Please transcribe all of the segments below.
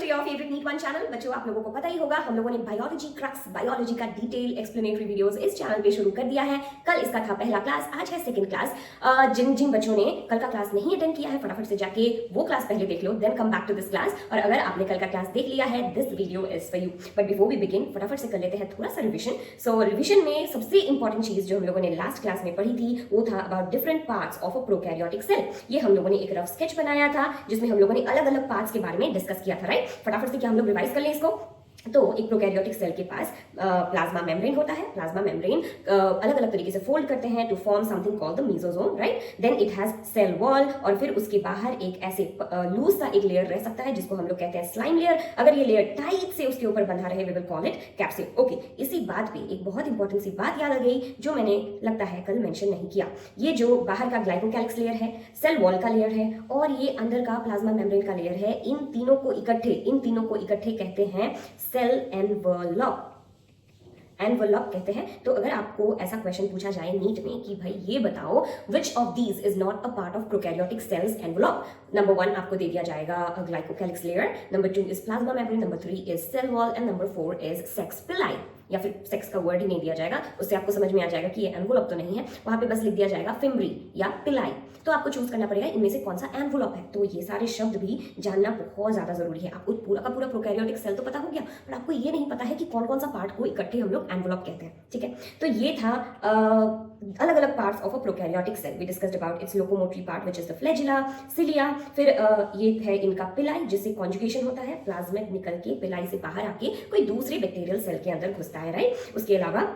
To your favourite NEET one channel. बच्चों, आप लोगों को पता ही होगा, हम लोगों ने बायोलॉजी क्रक्स, बायोलॉजी का डिटेल एक्सप्लेनेटरी वीडियोस इस चैनल पे शुरू कर दिया है। कल इसका था पहला क्लास, आज है सेकंड क्लास। जिन जिन बच्चों ने कल का क्लास नहीं अटेंड किया है, फटाफट से जाके वो क्लास पहले देख लो, then come back to this class. और अगर आपने कल का क्लास देख लिया है, this video is for you. But before we begin, फटाफट से कर लेते हैं थोड़ा सा रिविजन। सो रिविजन में सबसे इंपॉर्टेंट चीज जो हम लोगों ने लास्ट क्लास में पढ़ी थी, वो था about different parts of a prokaryotic cell. ये हम लोगों ने एक रफ स्केच बनाया था जिसमें हम लोगों ने अलग अलग पार्ट्स के बारे में डिस्कस किया था, राइट। फटाफट से क्या हम लोग रिवाइज कर लें इसको। तो एक प्रोकैरियोटिक सेल के पास प्लाज्मा मेम्ब्रेन होता है। प्लाज्मा मेम्ब्रेन अलग अलग तरीके से फोल्ड करते हैं to form something called the mesosome, right. Then it has cell wall, और फिर उसके बाहर एक ऐसे लूज सा एक लेयर रह सकता है जिसको हम लोग कहते हैं स्लाइम लेयर। अगर ये लेयर टाइट से उसके ऊपर बंधा रहे, we will call it capsule. Okay, इसी बात पे एक बहुत इंपॉर्टेंट सी बात याद आ गई जो मैंने लगता है कल मेंशन नहीं किया। ये जो बाहर का ग्लाइकोकैलिक्स लेयर है, सेल वॉल का लेयर है, और ये अंदर का प्लाज्मा मेम्ब्रेन का लेयर है, इन तीनों को इकट्ठे कहते हैं सेल एनवलप कहते हैं। तो अगर आपको ऐसा क्वेश्चन पूछा जाए नीट में कि भाई ये बताओ which of these is not a part of prokaryotic cells envelope, number 1 आपको दे दिया जाएगा glycocalyx layer, number 2 is plasma membrane, number 3 is cell wall, and number 4 is sex pili. या फिर सेक्स का वर्ड ही नहीं दिया जाएगा, उससे आपको समझ में आ जाएगा कि ये एनवलप तो नहीं है। वहां पे बस लिख दिया जाएगा फिम्ब्री या पिलाई। तो आपको चूज करना पड़ेगा इनमें से कौन सा एनवलप है। तो ये सारे शब्द भी जानना बहुत ज्यादा जरूरी है। आपको पूरा का पूरा प्रोकैरियोटिक सेल तो पता हो गया, पर आपको ये नहीं पता है कि कौन कौन सा पार्ट को इकट्ठे हम लोग एनवलप कहते हैं, ठीक है। तो ये था अलग अलग parts of a prokaryotic cell. We discussed about its locomotory part which is the flagella, cilia. फिर ये है इनका पिलाई जिससे कॉन्जुगेशन होता है, प्लाज्मिड निकल के पिलाई से बाहर आके कोई दूसरे बैक्टीरियल सेल के अंदर घुसता है, राइट। उसके अलावा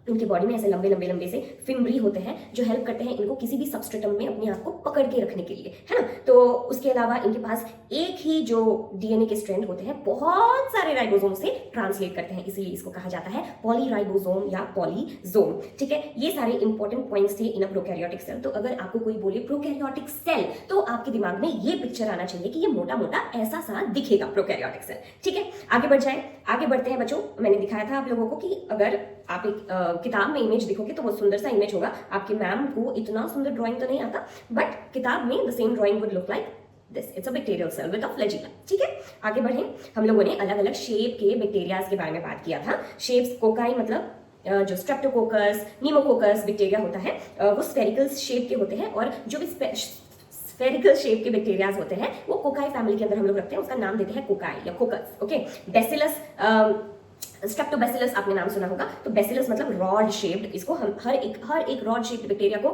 उनके बॉडी में ऐसे लंबे से फिम्ब्री होते हैं जो हेल्प करते हैं इनको किसी भी सबस्ट्रेटम में अपने आप को पकड़ के रखने के लिए, है ना। तो उसके अलावा इनके पास एक ही जो डीएनए के स्ट्रैंड होते हैं बहुत सारे राइबोसोम से ट्रांसलेट करते हैं, इसीलिए इसको कहा जाता है पॉलीराइबोसोम या पॉलीजोम, ठीक है। ये सारे इंपॉर्टेंट पॉइंट्स थे इन अ प्रोकैरियोटिक सेल। तो अगर आपको कोई बोले प्रोकैरियोटिक सेल, तो आपके दिमाग में ये पिक्चर आना चाहिए कि ये मोटा मोटा ऐसा सा दिखेगा प्रोकैरियोटिक सेल, ठीक है। आगे बढ़ते हैं बच्चों। मैंने दिखाया था आप लोगों को कि अगर आप एक किताब में इमेज देखोगे तो वो सुंदर सा इमेज होगा। आपकी मैम को इतना सुंदर ड्राइंग तो नहीं आता, बट किताब में the same drawing would look like this. It's a bacterial cell with a flagella, ठीक है। आगे बढ़ें। हम लोगों ने अलग अलग शेप के बैक्टीरियाज के बारे में बात किया था। शेप्स, कोकाई मतलब जो स्ट्रेप्टोकोकस, नीमोकोकस बैक्टीरिया होता है, वो स्फेरिकल शेप के होते हैं। और जो भी स्फेरिकल शेप के बैक्टीरियाज होते हैं वो कोकाई फैमिली के अंदर हम लोग रखते हैं, उसका नाम देते हैं कोकाई या कोकस, ओके। बेसिलस, स्ट्रेप्टोबैसिलस आपने नाम सुना होगा। तो बेसिलस मतलब रॉड शेप्ड, इसको हम हर एक रॉड शेप्ड बैक्टीरिया को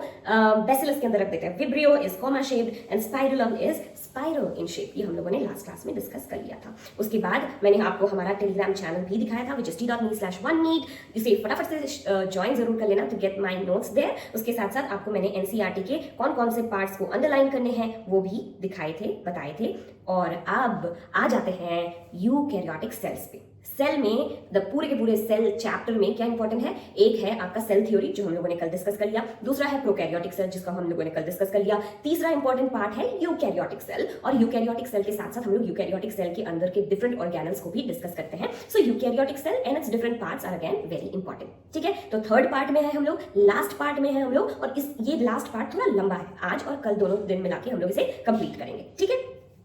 बेसिलस के अंदर रख देते हैं। Vibrio is comma shaped and spirillum is spiral in shape. ये हम लोगों ने लास्ट क्लास में डिस्कस कर लिया था। उसके बाद मैंने आपको हमारा टेलीग्राम चैनल भी दिखाया था, which is t.me/1neat। इसे फटाफट से ज्वाइन जरूर कर लेना to get my notes there. उसके साथ साथ आपको मैंने एनसीईआरटी के कौन कौन से पार्ट्स को अंडरलाइन करने हैं वो भी दिखाए थे, बताए थे। और अब आ जाते हैं यूकैरियोटिक सेल्स पे। सेल में पूरे के पूरे सेल चैप्टर में क्या इंपॉर्टेंट है, एक है आपका सेल थ्योरी जो हम लोगों ने कल डिस्कस कर लिया, दूसरा है प्रोकैरियोटिक सेल जिसका हम लोगों ने कल डिस्कस कर लिया, तीसरा इंपॉर्टेंट पार्ट है यूकैरियोटिक सेल। और यूकैरियोटिक सेल के साथ साथ हम लोग यूकैरियोटिक सेल के अंदर के डिफरेंट ऑर्गेनल्स को भी डिस्कस करते हैं। So eukaryotic cell and its different parts are again very important, ठीक है। तो थर्ड पार्ट में है हम लोग, लास्ट पार्ट में है हम लोग, और ये लास्ट पार्ट थोड़ा लंबा है, आज और कल दोनों दिन मिला के हम लोग इसे कंप्लीट करेंगे, ठीक है।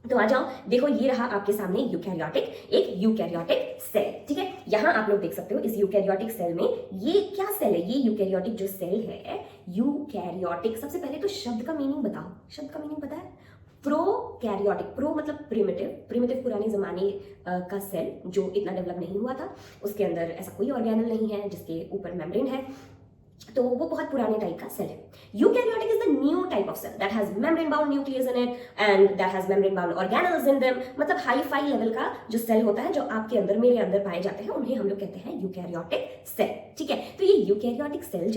तो आ जाओ, देखो ये रहा आपके सामने एक यूकैरियोटिक सेल, ठीक है। यहां आप लोग देख सकते हो इस यूकैरियोटिक सेल में ये क्या सेल है, ये यूकैरियोटिक जो सेल है, यूकैरियोटिक। सबसे पहले तो शब्द का मीनिंग बताओ, शब्द का मीनिंग पता है? प्रोकैरियोटिक, प्रो मतलब प्रिमिटिव पुराने जमाने का सेल जो इतना डेवलप नहीं हुआ था, उसके अंदर ऐसा कोई ऑर्गेनल नहीं है जिसके ऊपर मेम्ब्रेन है, तो वो बहुत पुराने टाइप का सेल है। Eukaryotic is the new type of cell that has membrane bound nucleus in it and that has membrane bound organelles in them. मतलब हाई फाई लेवल का जो सेल होता है, जो आपके अंदर मेरे अंदर पाए जाते हैं, उन्हें हम लोग कहते हैं यूकैरियोटिक सेल, ठीक है। तो ये यूकैरियोटिक सेल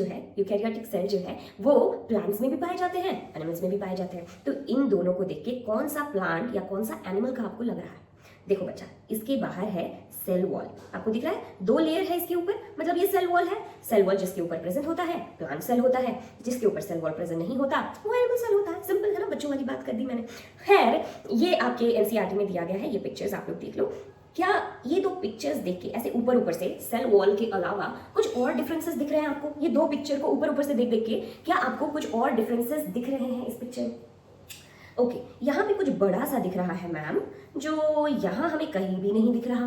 जो है वो प्लांट्स में भी पाए जाते हैं, एनिमल्स में भी पाए जाते हैं। तो इन दोनों को देख के कौन सा प्लांट या कौन सा एनिमल का आपको लग रहा है? देखो बच्चा, इसके बाहर है सेल वॉल, आपको दिख रहा है, 2 लेयर है इसके ऊपर, मतलब ये सेल वॉल है। सेल वॉल जिसके ऊपर प्रेजेंट होता है प्लांट सेल होता है, जिसके ऊपर सेल वॉल प्रेजेंट नहीं होता वो एनिमल सेल होता है। सिंपल है ना, बच्चों वाली बात कर दी मैंने। खैर, ये आपके एनसीईआरटी में दिया गया है, ये पिक्चर्स आप लोग देख लो। क्या ये 2 पिक्चर्स देख के ऐसे ऊपर से सेल वॉल के अलावा कुछ और डिफरेंसेस दिख रहे हैं आपको? ये 2 पिक्चर को ऊपर से देख के क्या आपको कुछ और डिफरेंसेस दिख रहे हैं इस पिक्चर में? ओके, यहाँ पे कुछ बड़ा सा दिख रहा है मैम, जो यहाँ हमें कहीं भी नहीं दिख रहा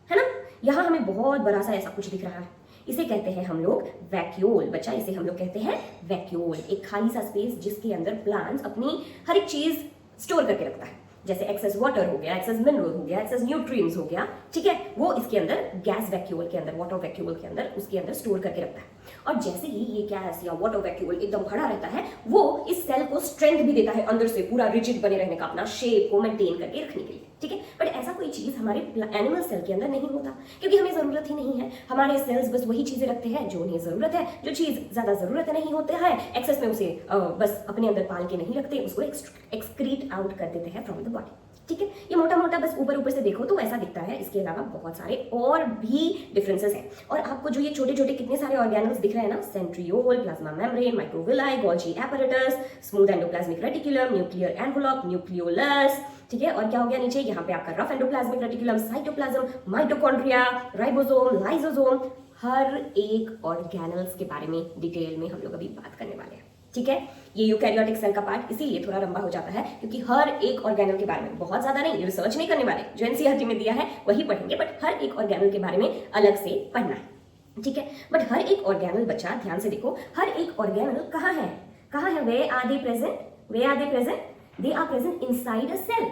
है ना। यहाँ हमें बहुत बड़ा सा ऐसा कुछ दिख रहा है, इसे कहते हैं हम लोग वैक्यूल। बच्चा, इसे हम लोग कहते हैं वैक्यूल, एक खाली सा स्पेस जिसके अंदर प्लांट्स अपनी हर एक चीज स्टोर करके रखता है, जैसे एक्सेस वाटर हो गया, एक्सेस मिनरल हो गया, एक्सेस न्यूट्रिएंट्स हो गया, ठीक है, वो इसके अंदर गैस वैक्यूल के अंदर, वाटर वैक्यूल के अंदर, उसके अंदर स्टोर करके रखता है। और जैसे ही ये गैस या वाटर वैक्यूल एकदम खड़ा रहता है, वो इस सेल को स्ट्रेंथ भी देता है अंदर से, पूरा रिजिड बने रहने का, अपना शेप को मेंटेन करके रखने के लिए, ठीक है। बट ऐसा कोई चीज हमारे एनिमल सेल के अंदर नहीं होता, क्योंकि हमें जरूरत ही नहीं है। हमारे सेल्स बस वही चीजें रखते हैं जो उन्हें जरूरत है, जो चीज ज्यादा जरूरत नहीं होता है एक्सेस में उसे बस अपने अंदर पाल के नहीं रखते, उसको एक्सक्रीट आउट कर देते हैं फ्रॉम द बॉडी, ठीक है। ये मोटा मोटा बस ऊपर ऊपर से देखो तो ऐसा दिखता है, इसके अलावा बहुत सारे और भी डिफरेंसेस हैं। और आपको जो ये छोटे छोटे कितने सारे ऑर्गेनल्स दिख रहे हैं ना, centriole, plasma membrane, microvilli, Golgi apparatus, smooth endoplasmic reticulum, nuclear envelope, nucleolus, ठीक है। और क्या हो गया नीचे, यहाँ पे आपका rough endoplasmic reticulum, cytoplasm, mitochondria, ribosome, lysosome, हर एक ऑर्गेनल्स के बारे में डिटेल में हम लोग अभी बात करने वाले हैं, ठीक है। ये यूकैरियोटिक सेल का पार्ट इसीलिए थोड़ा लंबा हो जाता है, क्योंकि हर एक ऑर्गेनल के बारे में बहुत ज्यादा नहीं, रिसर्च नहीं करने वाले, जो एनसीईआरटी में दिया है वही पढ़ेंगे, बट हर एक ऑर्गेनल के बारे में अलग से पढ़ना है, ठीक है। बट हर एक ऑर्गेनल, बच्चा ध्यान से देखो, हर एक ऑर्गेनल कहाँ है, कहाँ है, where are they present, where are they present, they are present inside a cell.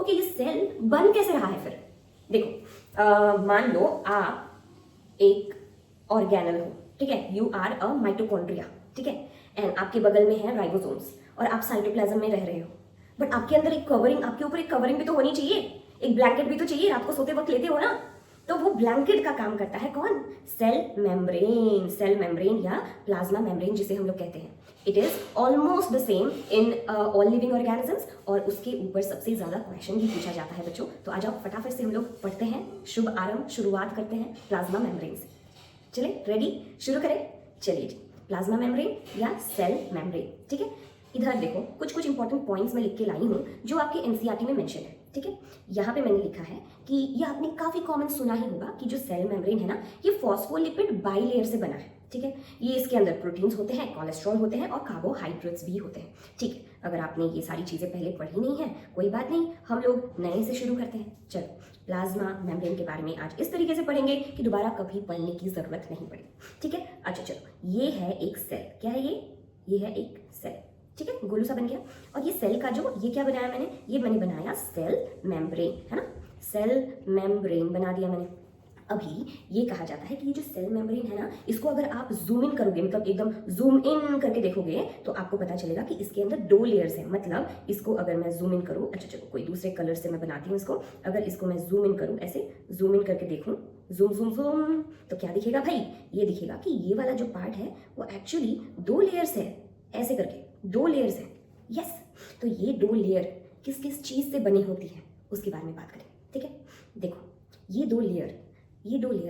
Okay, ये सेल बन कैसे रहा है फिर, देखो मान लो आप एक ऑर्गेनल हो, ठीक है, यू आर अ माइटोकॉन्ड्रिया, ठीक है, एंड आपके बगल में है राइबोसोम्स, और आप साइटोप्लाज्म में रह रहे हो, बट आपके अंदर एक कवरिंग, आपके ऊपर एक कवरिंग भी तो होनी चाहिए, एक ब्लैंकेट भी तो चाहिए, रात को सोते वक्त लेते हो ना, तो वो ब्लैंकेट का काम करता है कौन, सेल मेम्ब्रेन, सेल मेम्ब्रेन या प्लाज्मा मेम्ब्रेन जिसे हम लोग कहते हैं। It is almost the same in all living organisms, और उसके ऊपर सबसे ज्यादा क्वेश्चन भी पूछा जाता है बच्चों। तो आ जाओ फटाफट से हम लोग पढ़ते हैं, शुभ आरंभ, शुरुआत करते हैं प्लाज्मा मेम्ब्रेन से। चले, रेडी, शुरू करें, चलिए। प्लाज्मा मेम्ब्रेन या सेल मेम्ब्रेन, ठीक है। इधर देखो, कुछ कुछ इंपॉर्टेंट पॉइंट्स मैं लिख के लाई हूँ जो आपके एनसीईआरटी में मेंशन है, ठीक है। यहाँ पे मैंने लिखा है कि ये आपने काफी कॉमन सुना ही होगा कि जो सेल मेम्ब्रेन है ना, ये फॉस्फोलिपिड बाइलेयर से बना है, ठीक है। ये इसके अंदर प्रोटीन्स होते हैं, कोलेस्ट्रॉल होते हैं और कार्बोहाइड्रेट्स भी होते हैं, ठीक है। अगर आपने ये सारी चीजें पहले पढ़ी नहीं है, कोई बात नहीं, हम लोग नए से शुरू करते हैं। चलो, प्लाज्मा मेम्ब्रेन के बारे में आज इस तरीके से पढ़ेंगे कि दोबारा कभी पढ़ने की जरूरत नहीं पड़ेगी, ठीक है। अच्छा चलो, ये है एक सेल, क्या है ये है एक सेल, ठीक है, गोलू सा बन गया। और ये सेल का जो, ये क्या बनाया मैंने, ये मैंने बनाया सेल मेम्ब्रेन, है ना, सेल मेम्ब्रेन बना दिया मैंने। अभी ये कहा जाता है कि ये जो सेल मेम्ब्रेन है ना, इसको अगर आप जूम इन करोगे, मतलब एकदम जूम इन करके देखोगे, तो आपको पता चलेगा कि इसके अंदर 2 लेयर्स हैं। मतलब इसको अगर मैं जूम इन करूँ, अच्छा चलो कोई दूसरे कलर से मैं बनाती हूँ इसको, अगर इसको मैं जूम इन करूँ, ऐसे जूम इन करके देखूँ, जूम जूम जूम, तो क्या दिखेगा भाई, ये दिखेगा कि ये वाला जो पार्ट है वो एक्चुअली 2 लेयर्स है, ऐसे करके 2 लेयर्स है, यस। तो ये 2 लेयर किस किस चीज से बनी होती है उसके बारे में बात करें, ठीक है। देखो, ये 2 लेयर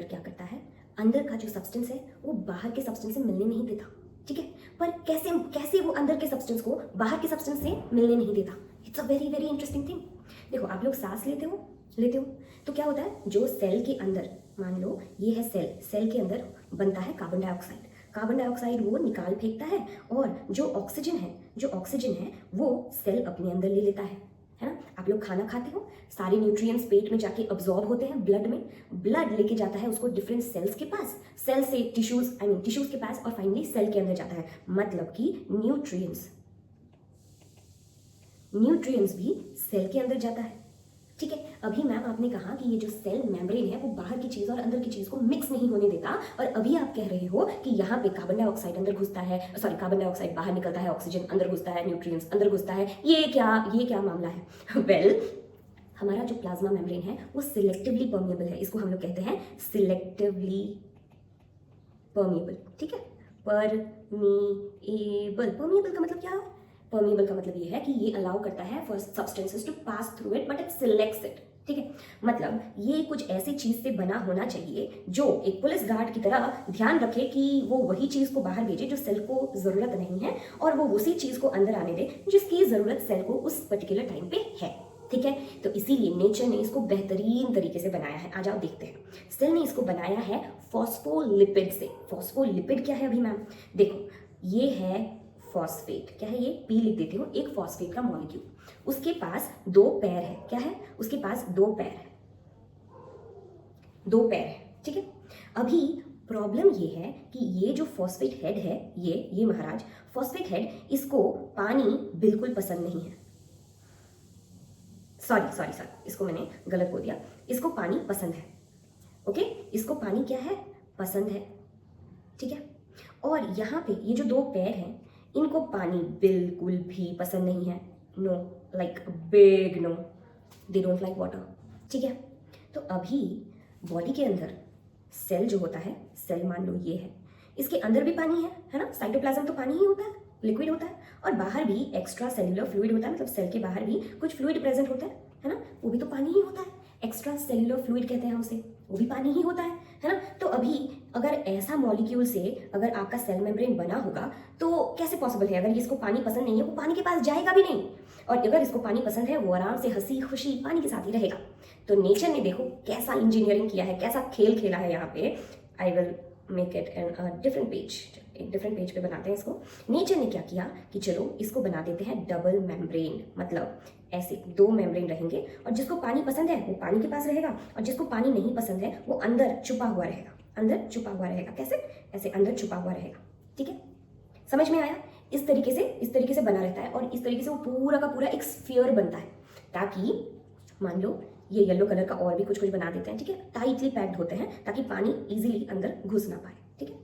क्या करता है, अंदर का जो सब्सटेंस है वो बाहर के सब्सटेंस से मिलने नहीं देता, ठीक है। पर कैसे वो अंदर के सब्सटेंस को बाहर के सब्सटेंस से मिलने नहीं देता, it's a very very interesting thing. देखो, आप लोग सांस लेते हो तो क्या होता है, जो सेल के अंदर, मान लो ये है सेल के अंदर बनता है कार्बन डाइऑक्साइड वो निकाल फेंकता है, और जो ऑक्सीजन है वो सेल अपने अंदर ले लेता है ना। आप लोग खाना खाते हो, सारे न्यूट्रिएंट्स पेट में जाके अब्सॉर्ब होते हैं ब्लड में, ब्लड लेके जाता है उसको डिफरेंट सेल्स के पास, सेल से टिश्यूज के पास, और फाइनली सेल के अंदर जाता है। मतलब कि न्यूट्रिएंट्स भी सेल के अंदर जाता है, ठीक है। अभी मैम आपने कहा कि ये जो सेल मेम्ब्रेन है वो बाहर की चीज और अंदर की चीज को मिक्स नहीं होने देता, और अभी आप कह रहे हो कि यहाँ पे कार्बन डाइऑक्साइड अंदर घुसता है, कार्बन डाइऑक्साइड बाहर निकलता है, ऑक्सीजन अंदर घुसता है, न्यूट्रिएंट्स अंदर घुसता है, ये क्या मामला है। वेल, हमारा जो प्लाज्मा मेम्ब्रेन है वो सिलेक्टिवली परमिएबल है, इसको हम लोग कहते हैं सिलेक्टिवली परमिएबल, ठीक है। परमिएबल का मतलब क्या है, परमिएबल का मतलब ये है कि ये अलाउ करता है for substances to pass through it but it selects it, ठीक है। मतलब ये कुछ ऐसी चीज से बना होना चाहिए जो एक पुलिस गार्ड की तरह ध्यान रखे कि वो वही चीज को बाहर भेजे जो सेल को जरूरत नहीं है, और वो उसी चीज को अंदर आने दे जिसकी जरूरत सेल को उस पर्टिकुलर टाइम पे है, ठीक है। तो इसीलिए नेचर ने इसको बेहतरीन तरीके से बनाया है। आ जाओ देखते हैं, सेल ने इसको बनाया है फॉस्फोलिपिड से। फॉस्फोलिपिड क्या है अभी मैम, देखो ये है फॉस्फेट, क्या है ये, पी लिख देती हूँ, एक फॉस्फेट का मॉलिक्यूल, उसके पास 2 पैर है, क्या है, उसके पास 2 पैर है, 2 पैर है, ठीक है। अभी प्रॉब्लम ये है कि ये जो फॉस्फेट हेड है, ये महाराज फॉस्फेट हेड, इसको पानी बिल्कुल पसंद नहीं है। सॉरी, इसको मैंने गलत बोल दिया, इसको पानी पसंद है, ओके, इसको पानी क्या है, पसंद है, ठीक है। और यहाँ पे ये जो 2 पैर हैं, इनको पानी बिल्कुल भी पसंद नहीं है, no, like big no, they don't like water, ठीक है। तो अभी बॉडी के अंदर सेल जो होता है, सेल मान लो ये है, इसके अंदर भी पानी है ना, साइटोप्लाज्म तो पानी ही होता है, लिक्विड होता है, और बाहर भी एक्स्ट्रा सेल्युलर फ्लूइड होता है, मतलब सेल के बाहर भी कुछ फ्लूइड प्रेजेंट होता है ना, वो भी तो पानी ही होता है, एक्स्ट्रा सेल्युलर फ्लूइड कहते हैं उसे, वो भी पानी ही होता है ना। तो अभी अगर ऐसा मॉलिक्यूल से अगर आपका सेल मेम्ब्रेन बना होगा तो कैसे पॉसिबल है, अगर इसको पानी पसंद नहीं है वो पानी के पास जाएगा भी नहीं, और अगर इसको पानी पसंद है वो आराम से हंसी खुशी पानी के साथ ही रहेगा। तो नेचर ने देखो कैसा इंजीनियरिंग किया है, कैसा खेल खेला है यहाँ पे। I will make it an different page, एक डिफरेंट पेज पे बनाते हैं इसको। नेचर ने क्या किया कि चलो इसको बना देते हैं डबल मेम्ब्रेन, मतलब ऐसे 2 मेम्ब्रेन रहेंगे, और जिसको पानी पसंद है वो पानी के पास रहेगा, और जिसको पानी नहीं पसंद है वो अंदर छुपा हुआ रहेगा, अंदर छुपा हुआ रहेगा, कैसे, ऐसे अंदर छुपा हुआ रहेगा, ठीक है, समझ में आया। इस तरीके से बना रहता है, और इस तरीके से वो पूरा का पूरा एक स्फीयर बनता है, ताकि मान लो ये येलो कलर का और भी कुछ बना देते हैं, ठीक है, टाइटली पैक्ड होते हैं ताकि पानी इजीली अंदर घुस ना पाए, ठीक है,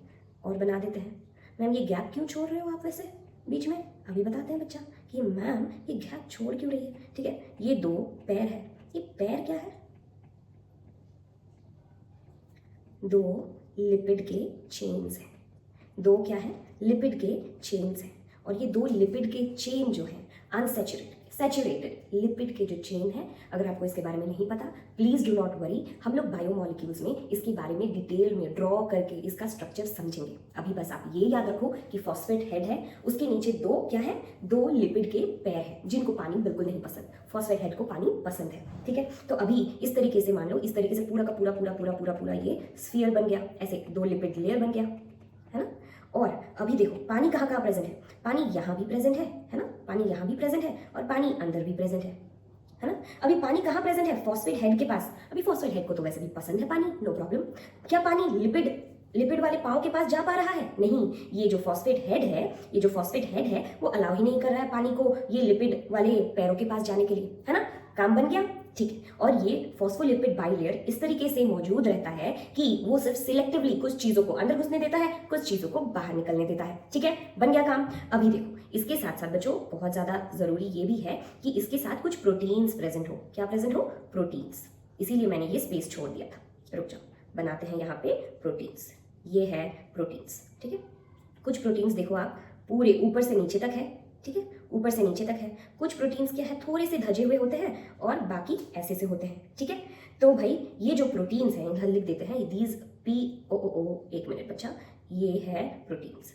और बना देते हैं। मैम ये गैप क्यों छोड़ रहे हो आप वैसे बीच में, अभी बताते हैं बच्चा कि मैम ये गैप छोड़ क्यों रही है, ठीक है। ये 2 पैर है, ये पैर क्या है, 2 लिपिड के चेन्स हैं, 2 क्या है, लिपिड के चेन्स हैं, और ये 2 लिपिड के चेन जो है सैचुरेटेड लिपिड के जो चेन है, अगर आपको इसके बारे में नहीं पता प्लीज डू नॉट वरी, हम लोग बायोमॉलिक्यूल्स में इसके बारे में डिटेल में ड्रॉ करके इसका स्ट्रक्चर समझेंगे। अभी बस आप ये याद रखो कि फॉस्फेट हेड है, उसके नीचे 2 क्या है, 2 लिपिड के पैर है जिनको पानी बिल्कुल नहीं पसंद, फॉस्फेट हेड को पानी पसंद है, ठीक है। तो अभी इस तरीके से मान लो, इस तरीके से पूरा का पूरा ये स्फीयर बन गया, ऐसे 2 लिपिड लेयर बन गया, है ना। और अभी देखो पानी कहाँ कहाँ प्रेजेंट है, पानी यहाँ भी प्रेजेंट है ना, पानी यहाँ भी प्रेजेंट है, और पानी अंदर भी प्रेजेंट है ना। अभी पानी कहाँ प्रेजेंट है, फॉस्फेट हेड के पास। अभी फॉस्फेट हेड को तो वैसे भी पसंद है पानी, नो प्रॉब्लम। क्या पानी लिपिड वाले पाँव के पास जा पा रहा है, नहीं, ये जो फॉस्फेट हेड है वो अलाउ ही नहीं कर रहा है पानी को ये लिपिड वाले पैरों के पास जाने के लिए, है ना, काम बन गया, ठीक है। और ये फॉस्फोलिपिड बाइलेयर इस तरीके से मौजूद रहता है कि वो सिर्फ सिलेक्टिवली कुछ चीजों को अंदर घुसने देता है, कुछ चीजों को बाहर निकलने देता है, ठीक है, बन गया काम। अभी देखो इसके साथ साथ बच्चों बहुत ज्यादा जरूरी ये भी है कि इसके साथ कुछ प्रोटीन्स प्रेजेंट हो, क्या प्रेजेंट हो, प्रोटीन्स, इसीलिए मैंने ये स्पेस छोड़ दिया था। रुक जाओ, बनाते हैं यहाँ पे प्रोटीन्स, ये है प्रोटीन्स, ठीक है। कुछ प्रोटीन्स देखो आप पूरे ऊपर से नीचे तक है, ठीक है, ऊपर से नीचे तक है। कुछ प्रोटीन्स क्या है, थोड़े से धजे हुए होते हैं और बाकी ऐसे से होते हैं, ठीक है। तो भाई ये जो प्रोटीन्स हैं इधर लिख देते हैं, दीज POO, एक मिनट बच्चा, ये है प्रोटीन्स,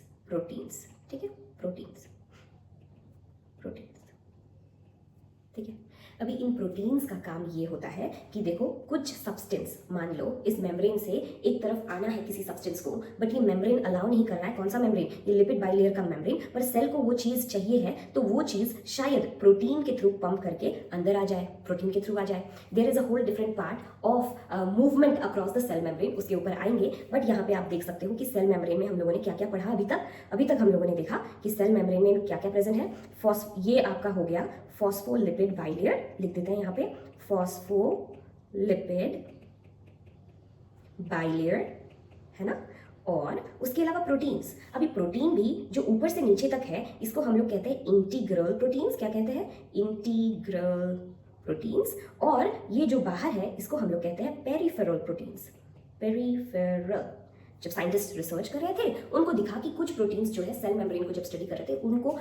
ठीक है, प्रोटीन्स, ठीक है। अभी इन प्रोटीन्स का काम ये होता है कि देखो कुछ सब्सटेंस, मान लो इस मेम्ब्रेन से एक तरफ आना है किसी सब्सटेंस को, बट ये मेम्ब्रेन अलाउ नहीं कर रहा है, कौन सा मेम्ब्रेन, ये लिपिड बाइलेयर का मेम्ब्रेन, पर सेल को वो चीज चाहिए है, तो वो चीज शायद प्रोटीन के थ्रू पंप करके अंदर आ जाए, प्रोटीन के थ्रू आ जाए। There is a whole different part of movement across the cell membrane, उसके ऊपर आएंगे, बट यहाँ पे आप देख सकते हो कि सेल मेम्ब्रेन में हम लोगों ने क्या क्या पढ़ा अभी तक हम लोगों ने देखा कि सेल मेम्ब्रेन में क्या क्या प्रेजेंट है। ये आपका हो गया फॉस्फोलिपिड बाइलेयर, लिख देते हैं यहाँ पे फॉस्फोलिपिड बाइलेयर, है ना। और उसके अलावा प्रोटीन्स, अभी प्रोटीन भी जो ऊपर से नीचे तक है इसको हम लोग कहते हैं इंटीग्रल प्रोटीन्स, क्या कहते हैं, इंटीग्रल प्रोटीन्स। और ये जो बाहर है इसको हम लोग कहते हैं पेरिफेरल प्रोटीन्स, पेरिफेरल। जब साइंटिस्ट रिसर्च कर रहे थे उनको दिखा कि कुछ प्रोटीन्स जो है सेल मेम्ब्रेन को जब स्टडी कर रहे थे उनको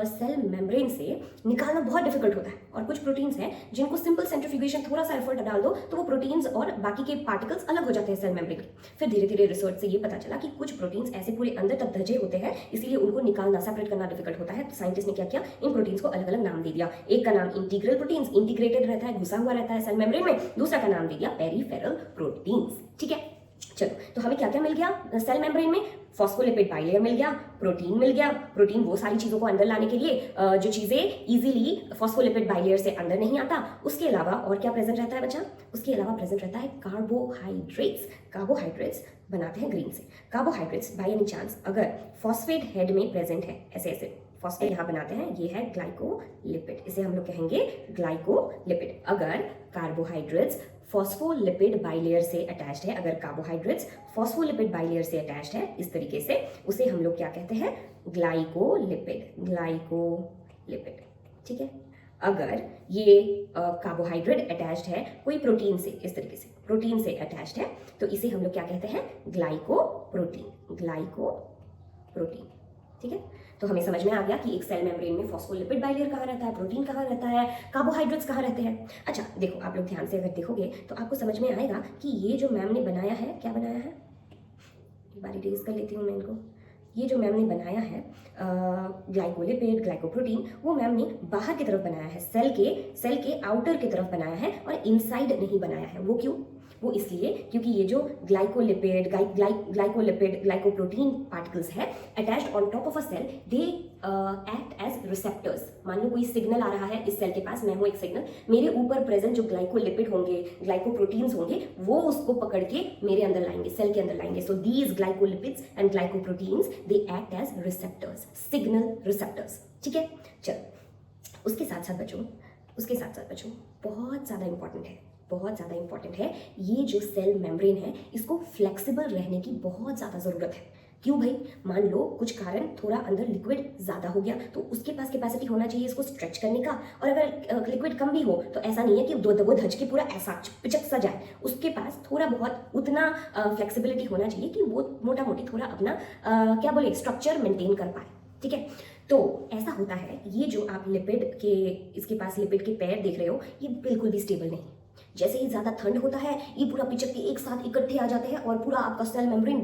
सेल मेम्ब्रेन से निकालना बहुत डिफिकल्ट होता है, और कुछ प्रोटीन्स हैं जिनको सिंपल सेंट्रीफ्यूगेशन, थोड़ा सा एफर्ट डाल दो तो वो प्रोटीन्स और बाकी के पार्टिकल्स अलग हो जाते हैं सेल मेम्ब्रेन के। फिर धीरे धीरे रिसर्च से ये पता चला कि कुछ प्रोटीन्स ऐसे पूरे अंदर तक धजे होते हैं, इसीलिए उनको निकालना, सेपरेट करना डिफिकल्ट होता है। तो साइंटिस्ट ने क्या किया, इन प्रोटीन्स को अलग अलग नाम दे दिया। एक का नाम इंटीग्रल प्रोटीन्स, इंटीग्रेटेड रहता है, घुसा हुआ रहता है सेल मेम्ब्रेन में, दूसरा का नाम दे दिया पेरिफेरल प्रोटीन्स, ठीक है। चलो, तो हमें क्या क्या मिल गया सेल मेम्ब्रेन में? फॉस्फोलिपिड बाइलेयर मिल गया, प्रोटीन मिल गया। प्रोटीन वो सारी चीज़ों को अंदर लाने के लिए जो चीज़ें इजीली फॉस्फोलिपिड बाइलेयर से अंदर नहीं आता। उसके अलावा और क्या प्रेजेंट रहता है बच्चा? उसके अलावा प्रेजेंट रहता है कार्बोहाइड्रेट्स। कार्बोहाइड्रेट्स बनाते हैं ग्रीन से। कार्बोहाइड्रेट्स बाय एनी चांस अगर फॉस्फेट हेड में प्रेजेंट है, ऐसे ऐसे फॉस्फेट यहाँ बनाते हैं, ये है ग्लाइकोलिपिड, इसे हम लोग कहेंगे ग्लाइकोलिपिड। अगर कार्बोहाइड्रेट्स फॉस्फोलिपिड बाइलेयर से अटैच्ड है, अगर कार्बोहाइड्रेट्स फॉस्फोलिपिड बाइलेयर से अटैच्ड है इस तरीके से, उसे हम लोग क्या कहते हैं? ग्लाइकोलिपिड। ग्लाइकोलिपिड, ठीक है। अगर ये कार्बोहाइड्रेट अटैच्ड है कोई प्रोटीन से, इस तरीके से प्रोटीन से अटैच्ड है, तो इसे हम लोग क्या कहते हैं? ग्लाइकोप्रोटीन। ग्लाइकोप्रोटीन, ठीक है। तो हमें समझ में आ गया कि एक सेल मेम्ब्रेन में फॉस्फोलिपिड बाइलेयर कहाँ रहता है, प्रोटीन कहाँ रहता है, कार्बोहाइड्रेट्स कहाँ रहते हैं। अच्छा देखो, आप लोग ध्यान से अगर देखोगे तो आपको समझ में आएगा कि ये जो मैम ने बनाया है, क्या बनाया है, एक बार इरेज कर लेती हूँ मैं इनको। ये जो मैम ने बनाया है ग्लाइकोलिपिड, ग्लाइकोप्रोटीन, वो मैम ने बाहर की तरफ बनाया है, सेल के आउटर की तरफ बनाया है और इनसाइड नहीं बनाया है। वो क्यों? वो इसलिए क्योंकि ये जो ग्लाइकोलिपिड, ग्लाइकोप्रोटीन पार्टिकल्स है attached on top of a cell, they act as receptors. मान लो कोई सिग्नल आ रहा है इस सेल के पास, मैं हूँ एक सिग्नल, मेरे ऊपर प्रेजेंट जो ग्लाइकोलिपिड होंगे, ग्लाइकोप्रोटीन्स होंगे, वो उसको पकड़ के मेरे अंदर लाएंगे, सेल के अंदर लाएंगे। So these glycolipids and glycoproteins they act as receptors, signal receptors, ठीक है। चलो, उसके साथ साथ बच्चों बहुत ज़्यादा इंपॉर्टेंट है, बहुत ज़्यादा इंपॉर्टेंट है, ये जो सेल मेम्ब्रेन है इसको फ्लेक्सिबल रहने की बहुत ज़्यादा ज़रूरत है। क्यों भाई? मान लो कुछ कारण थोड़ा अंदर लिक्विड ज़्यादा हो गया तो उसके पास कैपेसिटी होना चाहिए इसको स्ट्रेच करने का, और अगर लिक्विड कम भी हो तो ऐसा नहीं है कि वो धज के पूरा ऐसा पिचक सा जाए, उसके पास थोड़ा बहुत उतना फ्लेक्सिबिलिटी होना चाहिए कि वो मोटा मोटी थोड़ा अपना क्या बोले स्ट्रक्चर मेंटेन कर पाए, ठीक है। तो ऐसा होता है, ये जो आप लिपिड के, इसके पास लिपिड के पैर देख रहे हो, ये बिल्कुल भी स्टेबल नहीं। जैसे ही ज़्यादा ठंड होता है ये पूरा पिचक के एक साथ इकट्ठे आ जाते हैं और पूरा आपका सेल मेम्ब्रेन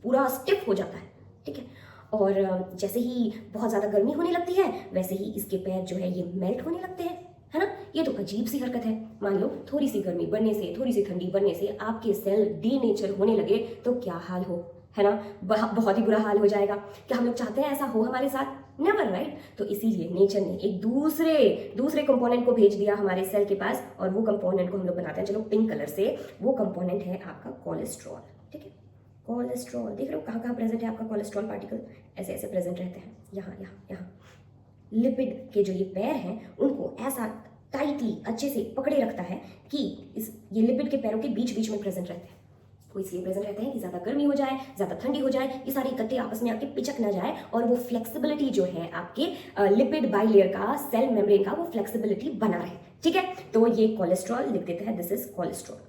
पूरा स्टिफ हो जाता है, ठीक है। और जैसे ही बहुत ज़्यादा गर्मी होने लगती है वैसे ही इसके पैर जो है ये मेल्ट होने लगते हैं, है ना। ये तो अजीब सी हरकत है। मान लो थोड़ी सी गर्मी बढ़ने से, थोड़ी सी ठंडी बढ़ने से आपके सेल डीनेचर होने लगे तो क्या हाल हो, है ना। बहुत ही बुरा हाल हो जाएगा। क्या हम लोग चाहते हैं ऐसा हो हमारे साथ? Never, right. तो इसीलिए नेचर ने एक दूसरे कंपोनेंट को भेज दिया हमारे सेल के पास, और वो कंपोनेंट को हम लोग बनाते हैं, चलो पिंक कलर से, वो कंपोनेंट है आपका कोलेस्ट्रॉल, ठीक है। कोलेस्ट्रॉल देख रहे हो कहाँ कहाँ प्रेजेंट है आपका कोलेस्ट्रॉल पार्टिकल, ऐसे ऐसे प्रेजेंट रहते हैं, यहाँ। लिपिड के जो ये पैर हैं उनको ऐसा टाइटली अच्छे से पकड़े रखता है कि ये लिपिड के पैरों के बीच बीच में प्रेजेंट रहते हैं। वो इसलिए प्रेजेंट रहते हैं कि ज़्यादा गर्मी हो जाए, ज़्यादा ठंडी हो जाए, ये सारे इकट्ठे आपस में आके पिचक ना जाए, और वो फ्लेक्सिबिलिटी जो है आपके लिपिड बाइलेयर का, सेल मेम्ब्रेन का, वो फ्लेक्सिबिलिटी बना रहे, ठीक है। तो ये कोलेस्ट्रॉल लिख देते हैं, दिस इज कोलेस्ट्रॉल।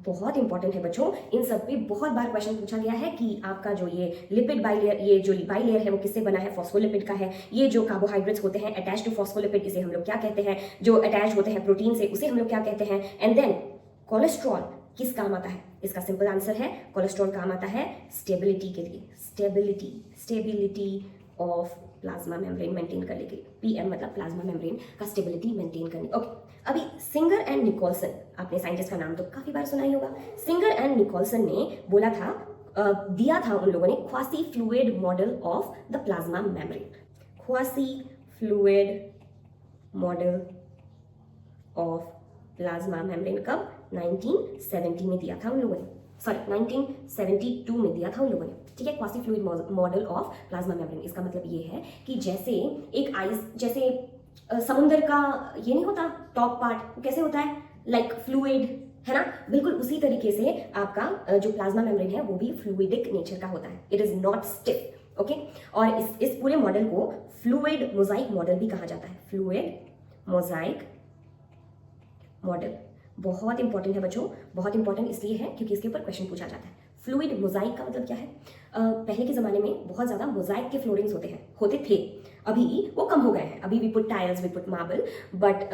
बहुत इंपॉर्टेंट है बच्चों, इन सब पे बहुत बार क्वेश्चन पूछा गया है कि आपका जो ये लिपिड बाइलेयर, ये जो बाइलेयर है वो किससे बना है? फॉस्फोलिपिड का है। ये जो कार्बोहाइड्रेट्स होते हैं अटैच टू फॉस्फोलिपिड, इसे हम लोग क्या कहते हैं? जो अटैच होते हैं प्रोटीन से, उसे हम लोग क्या कहते हैं? एंड देन कोलेस्ट्रॉल किस काम आता है? इसका सिंपल आंसर है कोलेस्ट्रॉल काम आता है स्टेबिलिटी के लिए, stability of plasma membrane maintain करने के लिए। पीएम मतलब प्लाज्मा मेम्ब्रेन का स्टेबिलिटी मेंटेन करने। ओके, अभी सिंगर एंड निकोलसन, आपने साइंटिस्ट का नाम तो काफी बार सुना ही होगा। सिंगर एंड निकोलसन ने बोला था, दिया था उन लोगों ने quasi fluid model of the plasma membrane. Quasi fluid model of plasma membrane कब? 1970 में दिया था उन लोगों ने, सॉरी 1972 में दिया था उन लोगों ने, ठीक है। Quasi fluid model of plasma membrane, इसका मतलब ये है कि जैसे एक आइस, जैसे समुंदर का ये नहीं होता टॉप पार्ट, कैसे होता है? लाइक फ्लूइड, है ना। बिल्कुल उसी तरीके से आपका जो प्लाज्मा मेम्ब्रेन है वो भी फ्लूइडिक नेचर का होता है, it is not stiff, okay. और इस पूरे मॉडल को फ्लूइड मोजाइक मॉडल भी कहा जाता है, फ्लूइड मोजाइक मॉडल। बहुत इंपॉर्टेंट है बच्चों, बहुत इंपॉर्टेंट इसलिए है क्योंकि इसके ऊपर क्वेश्चन पूछा जाता है। फ्लूइड मोजाइक का मतलब क्या है? पहले के ज़माने में बहुत ज़्यादा मोजाइक के फ्लोरिंग्स होते थे, अभी वो कम हो गए हैं। अभी we put tiles, we put marble, but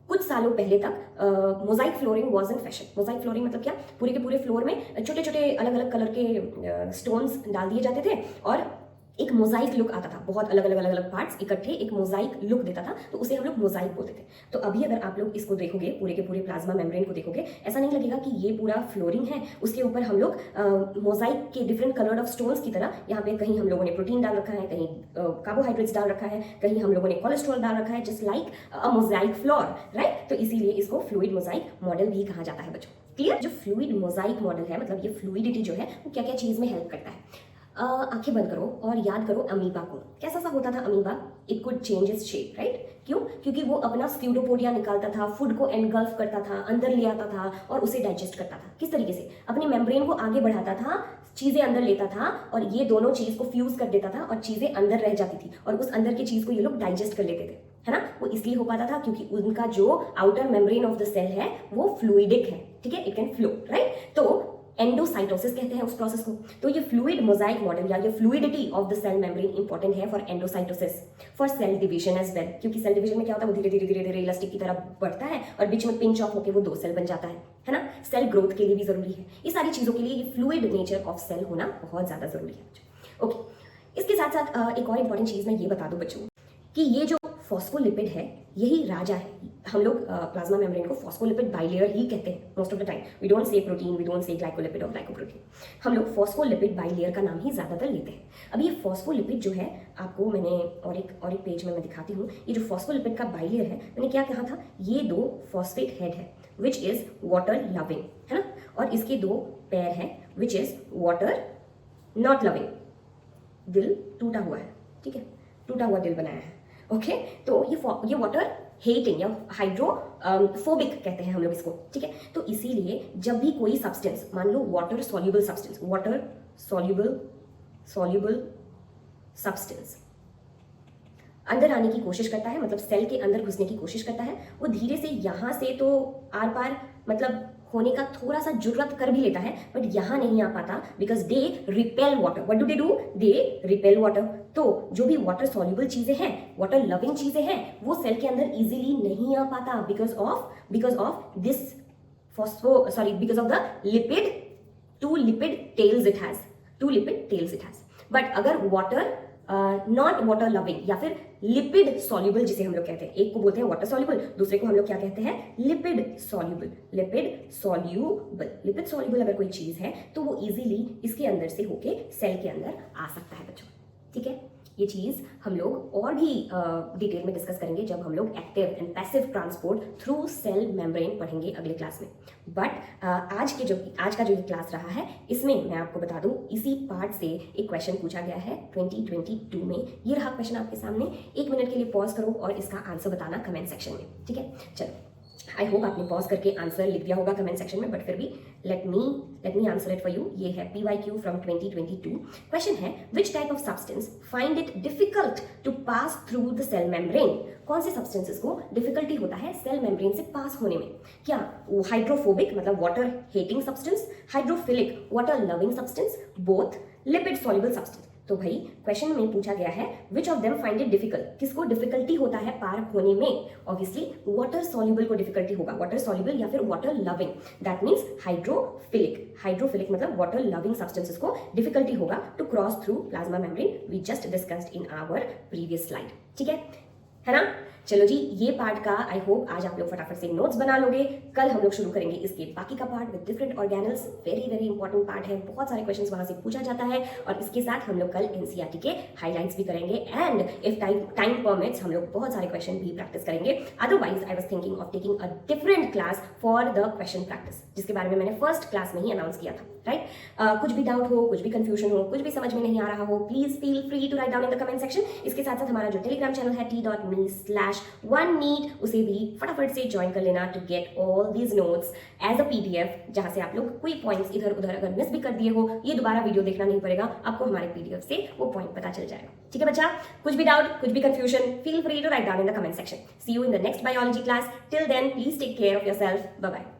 कुछ सालों पहले तक mosaic flooring was in fashion. Mosaic flooring मतलब क्या? पूरे के पूरे फ्लोर में छोटे छोटे अलग अलग कलर के स्टोन्स डाल दिए जाते थे और एक मोजाइक लुक आता था, बहुत अलग अलग अलग अलग पार्ट्स इकट्ठे एक मोजाइक लुक देता था, तो उसे हम लोग मोजाइक बोलते थे। तो अभी अगर आप लोग इसको देखोगे, पूरे के पूरे प्लाज्मा मेम्ब्रेन को देखोगे, ऐसा नहीं लगेगा कि ये पूरा फ्लोरिंग है, उसके ऊपर हम लोग मोजाइक के डिफरेंट कलर्ड ऑफ स्टोन्स की तरह यहाँ पे कहीं हम लोगों ने प्रोटीन डाल रखा है, कहीं कार्बोहाइड्रेट्स डाल रखा है, कहीं हम लोगों ने कोलेस्ट्रॉल डाल रखा है, जस्ट लाइक अ मोजाइक फ्लोर, राइट। तो इसीलिए इसको फ्लूइड मोजाइक मॉडल भी कहा जाता है बच्चों। क्लियर? जो फ्लूइड मोजाइक मॉडल है, मतलब ये फ्लूइडिटी जो है वो क्या क्या चीज में हेल्प करता है। आंखें बंद करो और याद करो अमीबा को। कैसा सा होता था amoeba? It could change its shape, right? क्यों? क्योंकि वो अपना स्यूडोपोडिया निकालता था, फूड को एनगल्फ करता था, अंदर ले आता था और उसे डाइजेस्ट करता था। किस तरीके से? अपने मेम्ब्रेन को आगे बढ़ाता था, चीजें अंदर लेता था और ये दोनों चीज को फ्यूज कर देता था और चीजें अंदर रह जाती थी और उस अंदर की चीज को ये लोग डाइजेस्ट कर लेते थे, है ना। वो इसलिए हो पाता था क्योंकि उनका जो outer membrane of the cell है वो फ्लूइडिक है, ठीक है, इट कैन फ्लो, राइट। तो एंडोसाइटोसिस कहते हैं उस प्रोसेस को। तो ये फ्लूइड मोजाइक मॉडल या ये fluidity of the cell membrane important है for endocytosis, for cell division as well, क्योंकि सेल डिवीजन में क्या होता है, वो धीरे धीरे धीरे धीरे इलास्टिक की तरह बढ़ता है और बीच में पिंच ऑफ होकर वो 2 सेल बन जाता है ना। सेल ग्रोथ के लिए भी जरूरी है। ये सारी चीजों के लिए ये फ्लूइड नेचर ऑफ सेल होना बहुत ज्यादा जरूरी है। ओके, इसके साथ साथ एक और इंपॉर्टेंट चीज मैं ये बता दूं बच्चों कि ये जो फॉस्फोलिपिड है यही राजा है। हम लोग प्लाज्मा मेम्ब्रेन को फॉस्फोलिपिड बाइलेयर ही कहते हैं most of the time. We don't say protein, we don't say glycolipid और ग्लाइकोप्रोटीन, हम लोग फॉस्फोलिपिड बाइलेयर का नाम ही ज्यादातर लेते हैं। अब ये फॉस्फोलिपिड जो है, आपको मैंने और एक पेज में मैं दिखाती हूँ। ये जो फॉस्फोलिपिड का बाइलेयर है, मैंने क्या कहा था, ये 2 फॉस्फेट हेड है विच इज वाटर लविंग, है ना, और इसके 2 पैर हैं which is water not loving. दिल टूटा हुआ है, ठीक है, टूटा हुआ दिल बनाया है। ओके, तो ये वाटर हेटिंग या हाइड्रोफोबिक कहते हैं हम लोग इसको, ठीक है। तो इसीलिए जब भी कोई सब्सटेंस, मान लो water soluble substance, water soluble substance अंदर आने की कोशिश करता है, मतलब सेल के अंदर घुसने की कोशिश करता है, वो धीरे से यहाँ से तो आर पार मतलब होने का थोड़ा सा जुर्रत कर भी लेता है, बट यहाँ नहीं आ पाता because they repel water. What do they do? They repel water. तो जो भी वाटर सॉल्युबल चीजें हैं, वाटर लविंग चीजें हैं, वो सेल के अंदर इजीली नहीं आ पाता because of this because of the lipid, 2 lipid tails it has. But अगर वाटर नॉट वाटर लविंग या फिर लिपिड सॉल्युबल जिसे हम लोग कहते हैं, एक को बोलते हैं वाटर सॉल्युबल, दूसरे को हम लोग क्या कहते हैं, लिपिड सॉल्युबल अगर कोई चीज है तो वो इजीली इसके अंदर से होके सेल के अंदर आ सकता है बच्चों, ठीक है। ये चीज हम लोग और भी डिटेल में डिस्कस करेंगे जब हम लोग active and passive transport through cell membrane पढ़ेंगे अगले क्लास में। बट आज का जो ये क्लास रहा है, इसमें मैं आपको बता दूं, इसी पार्ट से एक क्वेश्चन पूछा गया है 2022 में। ये रहा क्वेश्चन आपके सामने। 1 मिनट के लिए पॉज करो और इसका आंसर बताना कमेंट सेक्शन में, ठीक है। चलो, आई होप आपने पॉज करके आंसर लिख दिया होगा कमेंट सेक्शन में, बट फिर भी let me answer it for you. ये है PYQ फ्रॉम 2022। क्वेश्चन है, which type of substance find it difficult to pass through the cell membrane? कौन से सब्सटेंसेस को डिफिकल्टी होता है सेल मेम्ब्रेन से पास होने में? क्या हाइड्रोफोबिक मतलब water hating substance, hydrophilic water loving substance, both, lipid soluble substance? तो भाई क्वेश्चन में पूछा गया है which of them find it difficult, किसको डिफिकल्टी होता है पार होने में? ऑब्वियसली वाटर सॉल्युबल को डिफिकल्टी होगा, वाटर सॉल्युबल या फिर water loving, that means hydrophilic मतलब वाटर लविंग सब्सटेंसेस को डिफिकल्टी होगा to cross through plasma membrane, we just discussed in our previous slide, ठीक है ना। चलो जी, ये पार्ट का आई होप आज आप लोग फटाफट से नोट्स बना लोगे। कल हम लोग शुरू करेंगे इसके बाकी का part with different organelles. Very important part है, बहुत सारे क्वेश्चंस वहां से पूछा जाता है और इसके साथ हम लोग कल NCERT के हाइलाइट्स भी करेंगे एंड इफ टाइम परमिट्स हम लोग बहुत सारे क्वेश्चन भी प्रैक्टिस करेंगे। Otherwise I was thinking of taking a different class for the question practice, जिसके बारे में मैंने फर्स्ट क्लास में ही अनाउंस किया था, राइट। कुछ भी डाउट हो, कुछ भी कंफ्यूजन हो, कुछ भी समझ में नहीं आ रहा हो, please feel free to write down in the comment section. इसके साथ साथ हमारा जो टेलीग्राम चैनल है t.me/1NEET, उसे भी फटाफट से ज्वाइन कर लेना to get all these notes as a PDF, जहां से आप लोग कोई पॉइंट्स इधर उधर अगर मिस भी कर दिए हो, ये दोबारा वीडियो देखना नहीं पड़ेगा, आपको हमारे PDF से वो पॉइंट पता चल जाएगा, ठीक है बच्चा। कुछ भी डाउट, कुछ भी confusion, feel free to write down in the comment section. See you in the next biology class. Till then please take care of yourself. Bye bye.